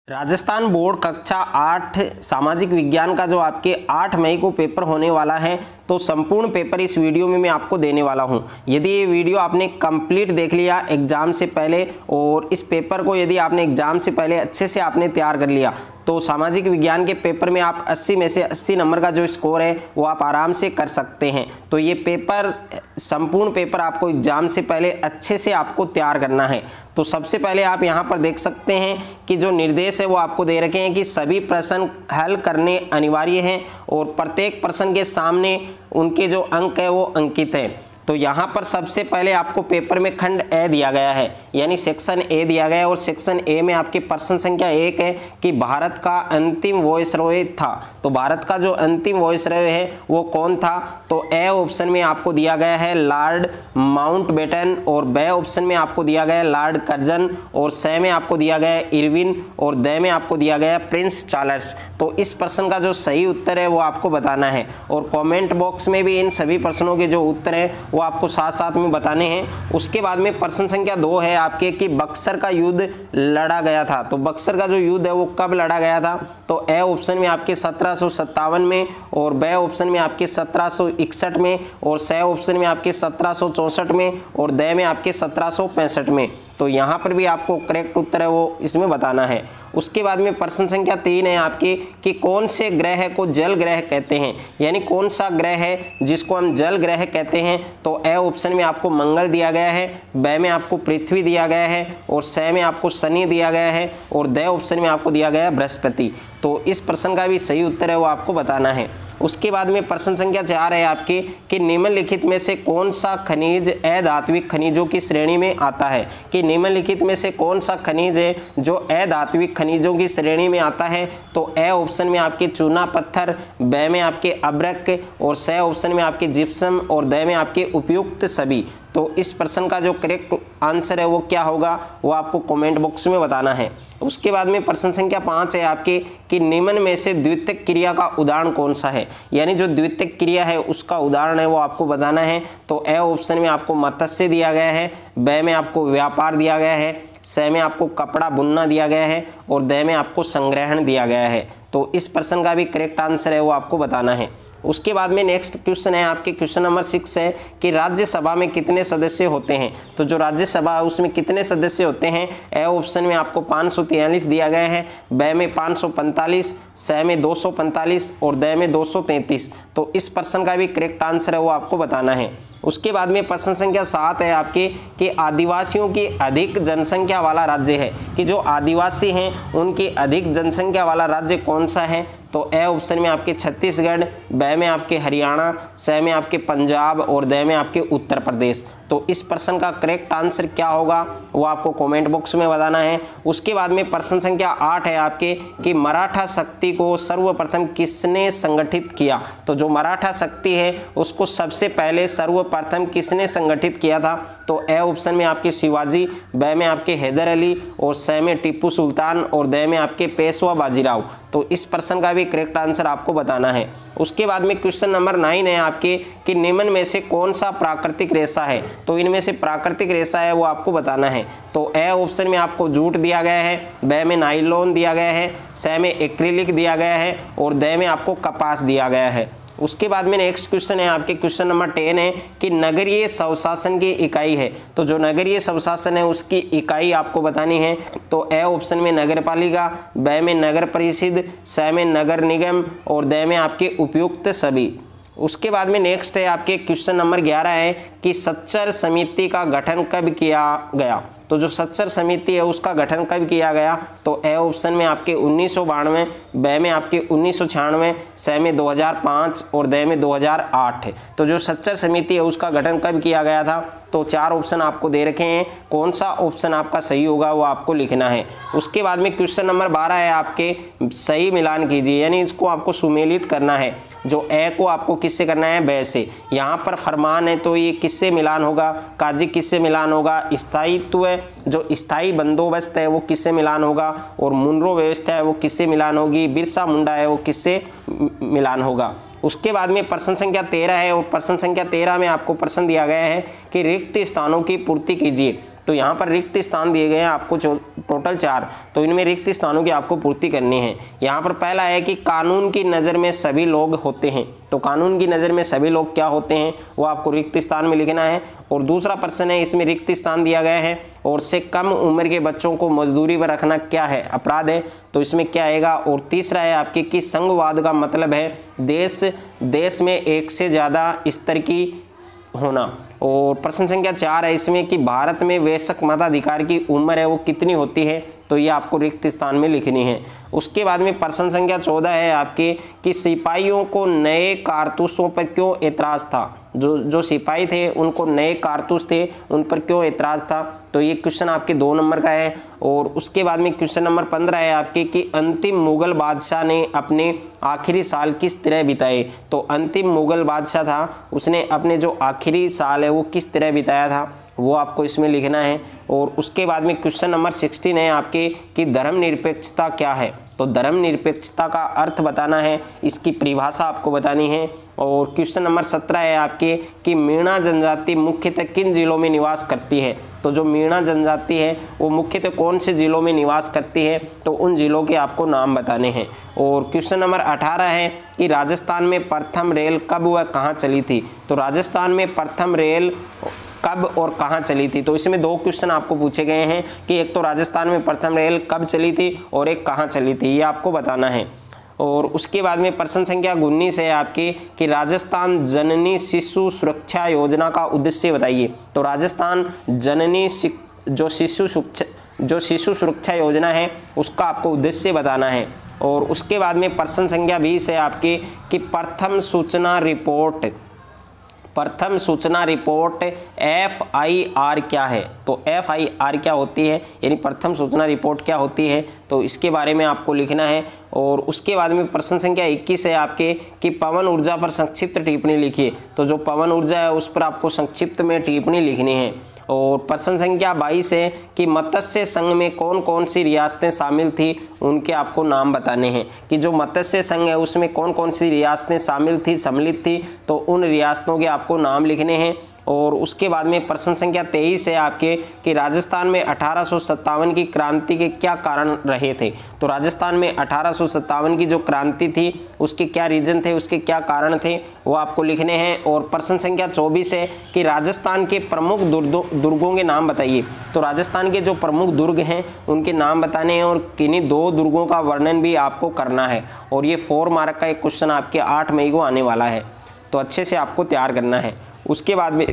Rajasthan board कक्षा 8 सामाजिक विज्ञान का जो आपके 8 मई को पेपर होने वाला है, तो संपूर्ण पेपर इस वीडियो में मैं आपको देने वाला हूं। यदि ये वीडियो आपने कंप्लीट देख लिया एग्जाम से पहले और इस पेपर को यदि आपने एग्जाम से पहले अच्छे से आपने तैयार कर लिया, तो सामाजिक विज्ञान के पेपर में आप 80 में से 80 नंबर का जो स्कोर है वो आप आराम से कर सकते हैं। तो ये पेपर संपूर्ण पेपर आपको एग्जाम से पहले अच्छे से आपको तैयार करना है। तो सबसे पहले आप यहाँ पर देख सकते हैं कि जो निर्देश है वो आपको दे रखे हैं कि सभी प्रश्न हल करने अनिवार्य हैं और प्रत्येक प्रश्न के सामने उनके जो अंक है वो अंकित है। तो यहाँ पर सबसे पहले आपको पेपर में खंड ए दिया गया है, यानी सेक्शन ए दिया गया है और सेक्शन ए में आपके प्रश्न संख्या 1 है कि भारत का अंतिम वॉइसरॉय था। तो भारत का जो अंतिम वॉइसरॉय है वो कौन था? तो ए ऑप्शन में आपको दिया गया है लॉर्ड माउंटबेटन और बी ऑप्शन में आपको दिया गया है लॉर्ड कर्जन और सी में आपको दिया गया है इरविन और डी में आपको दिया गया है प्रिंस चार्ल्स। तो इस प्रश्न का जो सही उत्तर है वो आपको बताना है और कमेंट बॉक्स में भी इन सभी प्रश्नों के जो उत्तर हैं वो आपको साथ साथ में बताने हैं। उसके बाद में प्रश्न संख्या 2 है आपके कि बक्सर का युद्ध लड़ा गया था। तो बक्सर का जो युद्ध है वो कब लड़ा गया था? तो ए ऑप्शन में आपके 1757 में और बी ऑप्शन में आपके 1761 में और सी ऑप्शन में आपके 1764 में और डी में आपके 1765 में। तो यहाँ पर भी आपको करेक्ट उत्तर है वो इसमें बताना है। उसके बाद में प्रश्न संख्या 3 है आपके कि कौन से ग्रह को जल ग्रह कहते हैं, यानी कौन सा ग्रह है जिसको हम जल ग्रह कहते हैं? तो ए ऑप्शन में आपको मंगल दिया गया है, बी में आपको पृथ्वी दिया गया है और सी में आपको शनि दिया गया है और डी ऑप्शन में आपको दिया गया है बृहस्पति। तो इस प्रश्न का भी सही उत्तर है वो आपको बताना है। उसके बाद में प्रश्न संख्या 4 है आपके कि निम्नलिखित में से कौन सा खनिज अधात्विक खनिजों की श्रेणी में आता है? कि निम्नलिखित में से कौन सा खनिज है जो अधात्विक खनिजों की श्रेणी में आता है? तो ए ऑप्शन में आपके चूना पत्थर, बी में आपके अब्रक और सी ऑप्शन में आपके जिप्सम और डी में आपके उपयुक्त सभी। तो इस प्रश्न का जो करेक्ट आंसर है वो क्या होगा वो आपको कमेंट बॉक्स में बताना है। उसके बाद में प्रश्न संख्या 5 है आपके कि निम्न में से द्वितीयक क्रिया का उदाहरण कौन सा है, यानी जो द्वितीयक क्रिया है उसका उदाहरण है वो आपको बताना है। तो ए ऑप्शन में आपको मत्स्य दिया गया है, बी में आपको व्यापार दिया गया है, सी में आपको कपड़ा बुनना दिया गया है और डी में आपको संग्रहण दिया गया है। तो इस प्रश्न का भी करेक्ट आंसर है वो आपको बताना है। उसके बाद में नेक्स्ट क्वेश्चन है आपके क्वेश्चन नंबर 6 है कि राज्यसभा में कितने सदस्य होते हैं? तो जो राज्यसभा है उसमें कितने सदस्य होते हैं? ए ऑप्शन में आपको 543 दिया गया है, बी में 545, सी में 245 और डी में 233। तो इस प्रश्न का भी करेक्ट आंसर है वो आपको बताना है। उसके बाद में प्रश्न संख्या 7 है आपके कि आदिवासियों की अधिक जनसंख्या वाला राज्य है, कि जो आदिवासी हैं उनकी अधिक जनसंख्या वाला राज्य कौन सा है? तो ए ऑप्शन में आपके छत्तीसगढ़, बी में आपके हरियाणा, सी में आपके पंजाब और डी में आपके उत्तर प्रदेश। तो इस प्रश्न का करेक्ट आंसर क्या होगा वो आपको कमेंट बॉक्स में बताना है। उसके बाद में प्रश्न संख्या 8 है आपके कि मराठा शक्ति को सर्वप्रथम किसने संगठित किया? तो जो मराठा शक्ति है उसको सबसे पहले सर्वप्रथम किसने संगठित किया था? तो ए ऑप्शन में आपके शिवाजी, बी में आपके हैदर अली और सी में टीपू सुल्तान और डी में आपके पेशवा बाजीराव। तो इस प्रश्न का भी करेक्ट आंसर आपको बताना है। उसके बाद में क्वेश्चन नंबर 9 है आपके कि निम्न में से कौन सा प्राकृतिक रेशा है? तो इनमें से प्राकृतिक रेशा है वो आपको बताना है। तो ए ऑप्शन में आपको जूट दिया गया है, बी में नाइलॉन दिया गया है, सी में एक्रिलिक दिया गया है और डी में आपको कपास दिया गया है। उसके बाद में नेक्स्ट क्वेश्चन है आपके क्वेश्चन नंबर 10 है कि नगरीय स्वशासन की इकाई है। तो जो नगरीय स्वशासन है उसकी इकाई आपको बतानी है। तो ए ऑप्शन में नगर पालिका, बी में नगर परिषद, सी में नगर निगम और डी में आपके उपयुक्त सभी। उसके बाद में नेक्स्ट है आपके क्वेश्चन नंबर 11 है कि सच्चर समिति का गठन कब किया गया? तो जो सच्चर समिति है उसका गठन कब किया गया? तो ए ऑप्शन में आपके 1992, बी में आपके 1996, सी में 2005 और डी में 2008 है। तो जो सच्चर समिति है उसका गठन कब किया गया था? तो 4 ऑप्शन आपको दे रखे हैं, कौन सा ऑप्शन आपका सही होगा वो आपको लिखना है। उसके बाद में क्वेश्चन नंबर 12 है आपके सही मिलान कीजिए, यानी इसको आपको सुमेलित करना है। जो ए को आपको किससे करना है? बी से। यहाँ पर फरमान है तो ये किससे मिलान होगा? काजी किससे मिलान होगा? स्थायित्व है, जो स्थायी बंदोबस्त है वो किससे मिलान होगा? और मुनरो व्यवस्था है वो किससे मिलान होगी? बिरसा मुंडा है वो किससे मिलान होगा? उसके बाद में प्रश्न संख्या 13 है और प्रश्न संख्या 13 में आपको प्रश्न दिया गया है कि रिक्त स्थानों की पूर्ति कीजिए। तो यहाँ पर रिक्त स्थान दिए गए हैं आपको टोटल 4, तो इनमें रिक्त स्थानों की आपको पूर्ति करनी है। यहाँ पर पहला है कि कानून की नज़र में सभी लोग होते हैं, तो कानून की नज़र में सभी लोग क्या होते हैं वो आपको रिक्त स्थान में लिखना है। और दूसरा प्रश्न है, इसमें रिक्त स्थान दिया गया है और से कम उम्र के बच्चों को मजदूरी पर रखना क्या है, अपराध है, तो इसमें क्या आएगा। और तीसरा है आपके कि संघवाद का मतलब है देश में एक से ज़्यादा स्तर की होना। और प्रश्न संख्या 4 है इसमें कि भारत में वयस्क मताधिकार की उम्र है वो कितनी होती है, तो ये आपको रिक्त स्थान में लिखनी है। उसके बाद में प्रश्न संख्या 14 है आपके कि सिपाहियों को नए कारतूसों पर क्यों ऐतराज़ था, जो सिपाही थे उनको नए कारतूस थे उन पर क्यों ऐतराज़ था, तो ये क्वेश्चन आपके 2 नंबर का है। और उसके बाद में क्वेश्चन नंबर 15 है आपके कि अंतिम मुगल बादशाह ने अपने आखिरी साल किस तरह बिताए, तो अंतिम मुगल बादशाह था उसने अपने जो आखिरी साल है वो किस तरह बिताया था, वो आपको इसमें लिखना है। और उसके बाद में क्वेश्चन नंबर 16 है आपके कि धर्मनिरपेक्षता क्या है, तो धर्मनिरपेक्षता का अर्थ बताना है, इसकी परिभाषा आपको बतानी है। और क्वेश्चन नंबर 17 है आपके कि मीणा जनजाति मुख्यतः किन जिलों में निवास करती है, तो जो मीणा जनजाति है वो मुख्यतः कौन से जिलों में निवास करती है, तो उन जिलों के आपको नाम बताने हैं। और क्वेश्चन नंबर 18 है कि राजस्थान में प्रथम रेल कब व कहाँ चली थी, तो राजस्थान में प्रथम रेल कब और कहाँ चली थी, तो इसमें 2 क्वेश्चन आपको पूछे गए हैं कि एक तो राजस्थान में प्रथम रेल कब चली थी और एक कहाँ चली थी, ये आपको बताना है। और उसके बाद में प्रश्न संख्या 19 है आपकी कि राजस्थान जननी शिशु सुरक्षा योजना का उद्देश्य बताइए, तो राजस्थान जननी जो शिशु सुरक्षा योजना है उसका आपको उद्देश्य बताना है। और उसके बाद में प्रश्न संख्या 20 है आपके कि प्रथम सूचना रिपोर्ट FIR क्या है, तो FIR क्या होती है, यानी प्रथम सूचना रिपोर्ट क्या होती है, तो इसके बारे में आपको लिखना है। और उसके बाद में प्रश्न संख्या 21 है आपके कि पवन ऊर्जा पर संक्षिप्त टिप्पणी लिखिए, तो जो पवन ऊर्जा है उस पर आपको संक्षिप्त में टिप्पणी लिखनी है। और प्रश्न संख्या 22 है कि मत्स्य संघ में कौन कौन सी रियासतें शामिल थी, उनके आपको नाम बताने हैं कि जो मत्स्य संघ है उसमें कौन कौन सी रियासतें शामिल थी, सम्मिलित थी, तो उन रियासतों के आपको नाम लिखने हैं। और उसके बाद में प्रश्न संख्या 23 है आपके कि राजस्थान में 1857 की क्रांति के क्या कारण रहे थे, तो राजस्थान में 1857 की जो क्रांति थी उसके क्या रीजन थे, उसके क्या कारण थे, वो आपको लिखने हैं। और प्रश्न संख्या 24 है कि राजस्थान के प्रमुख दुर्गों के नाम बताइए, तो राजस्थान के जो प्रमुख दुर्ग हैं उनके नाम बताने हैं और किन्हीं 2 दुर्गों का वर्णन भी आपको करना है। और ये 4 मार्क का एक क्वेश्चन आपके 8 मई को आने वाला है, तो अच्छे से आपको तैयार करना है। उसके बाद में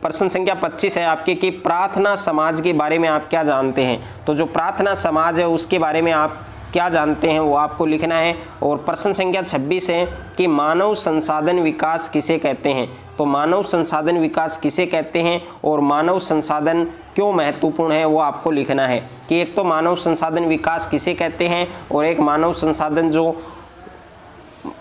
प्रश्न संख्या 25 है आपके कि प्रार्थना समाज के बारे में आप क्या जानते हैं, तो जो प्रार्थना समाज है उसके बारे में आप क्या जानते हैं वो आपको लिखना है। और प्रश्न संख्या 26 है कि मानव संसाधन विकास किसे कहते हैं, तो मानव संसाधन विकास किसे कहते हैं और मानव संसाधन क्यों महत्वपूर्ण है वो आपको लिखना है कि एक तो मानव संसाधन विकास किसे कहते हैं और एक मानव संसाधन जो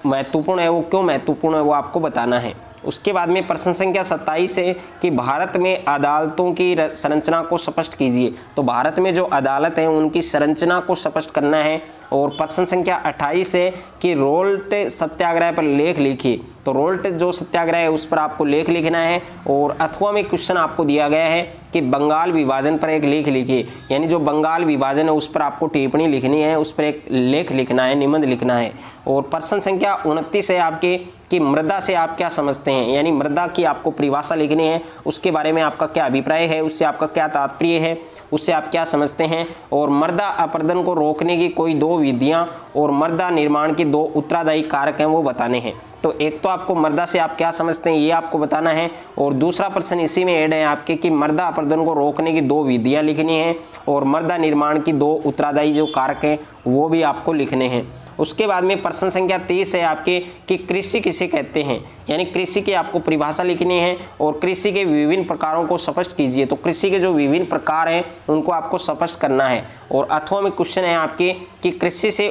महत्वपूर्ण है वो क्यों महत्वपूर्ण है वो आपको बताना है। उसके बाद में प्रश्न संख्या 27 है कि भारत में अदालतों की संरचना को स्पष्ट कीजिए, तो भारत में जो अदालत है उनकी संरचना को स्पष्ट करना है। और प्रश्न संख्या 28 है कि रोल्ट सत्याग्रह पर लेख लिखिए, तो रोल्ट जो सत्याग्रह है उस पर आपको लेख लिखना है। और अथवा में क्वेश्चन आपको दिया गया है कि बंगाल विभाजन पर एक लेख लिखिए, यानी जो बंगाल विभाजन है उस पर आपको टिप्पणी लिखनी है, उस पर एक लेख लिखना है, निबंध लिखना है। और प्रश्न संख्या 29 है आपके कि मृदा से आप क्या समझते हैं, यानी मृदा की आपको परिभाषा लिखनी है, उसके बारे में आपका क्या अभिप्राय है, उससे आपका क्या तात्पर्य है, उससे आप क्या समझते हैं। और मृदा अपरदन को रोकने की कोई 2 विधियां और मृदा निर्माण के 2 उत्तरदायी कारक हैं वो बताने हैं, तो एक तो आपको मृदा से आप क्या समझते हैं ये आपको बताना है। और दूसरा प्रश्न इसी में ऐड है आपके कि मृदा अपरदन को रोकने की 2 विधियां लिखनी है और मृदा निर्माण की 2 उत्तरदायी जो कारक हैं वो भी आपको लिखने हैं। उसके बाद में प्रश्न संख्या 30 है आपके कि कृषि किसे कहते हैं, यानी कृषि की आपको परिभाषा लिखनी है और कृषि के विभिन्न प्रकारों को स्पष्ट कीजिए, तो कृषि के जो विभिन्न प्रकार हैं उनको आपको स्पष्ट करना है। और अथवा में क्वेश्चन है आपके कि कृषि से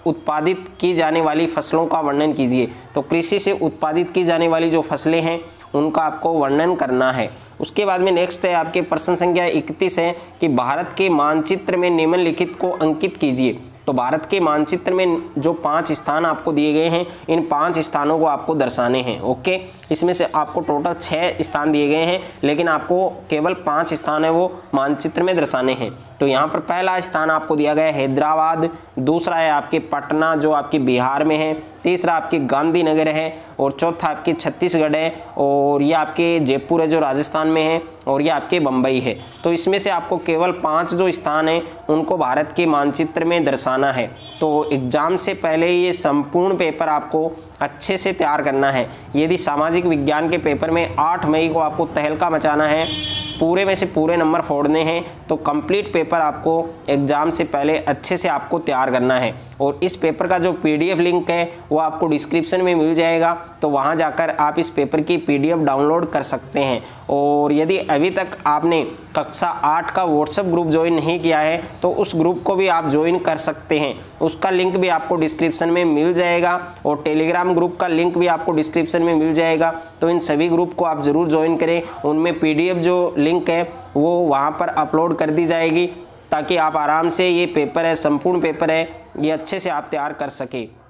उत्पादित की जाने वाली फसलों का वर्णन कीजिए, तो कृषि से उत्पादित की जाने वाली जो फसलें हैं उनका आपको वर्णन करना है। उसके बाद में नेक्स्ट है आपके प्रश्न संख्या 31 है कि भारत के मानचित्र में निम्नलिखित को अंकित कीजिए, तो भारत के मानचित्र में जो 5 स्थान आपको दिए गए हैं, इन 5 स्थानों को आपको दर्शाने हैं। ओके, इसमें से आपको टोटल 6 स्थान दिए गए हैं, लेकिन आपको केवल 5 स्थान है वो मानचित्र में दर्शाने हैं। तो यहाँ पर पहला स्थान आपको दिया गया है हैदराबाद, दूसरा है आपके पटना जो आपके बिहार में है, तीसरा आपके गांधीनगर है, और चौथा आपके छत्तीसगढ़ है, और ये आपके जयपुर है जो राजस्थान में है, और ये आपके बम्बई है। तो इसमें से आपको केवल 5 जो स्थान हैं उनको भारत के मानचित्र में दर्शाना है। तो एग्जाम से पहले ये संपूर्ण पेपर आपको अच्छे से तैयार करना है। यदि सामाजिक विज्ञान के पेपर में 8 मई को आपको तहलका मचाना है, पूरे में से पूरे नंबर फोड़ने हैं, तो कंप्लीट पेपर आपको एग्जाम से पहले अच्छे से आपको तैयार करना है। और इस पेपर का जो पीडीएफ लिंक है वो आपको डिस्क्रिप्शन में मिल जाएगा, तो वहां जाकर आप इस पेपर की पीडीएफ डाउनलोड कर सकते हैं। और यदि अभी तक आपने कक्षा 8 का व्हाट्सएप ग्रुप ज्वाइन नहीं किया है तो उस ग्रुप को भी आप ज्वाइन कर सकते हैं, उसका लिंक भी आपको डिस्क्रिप्शन में मिल जाएगा, और टेलीग्राम ग्रुप का लिंक भी आपको डिस्क्रिप्शन में मिल जाएगा। तो इन सभी ग्रुप को आप जरूर ज्वाइन करें, उनमें पीडीएफ जो लिंक है वो वहाँ पर अपलोड कर दी जाएगी, ताकि आप आराम से ये पेपर है, संपूर्ण पेपर है, ये अच्छे से आप तैयार कर सके।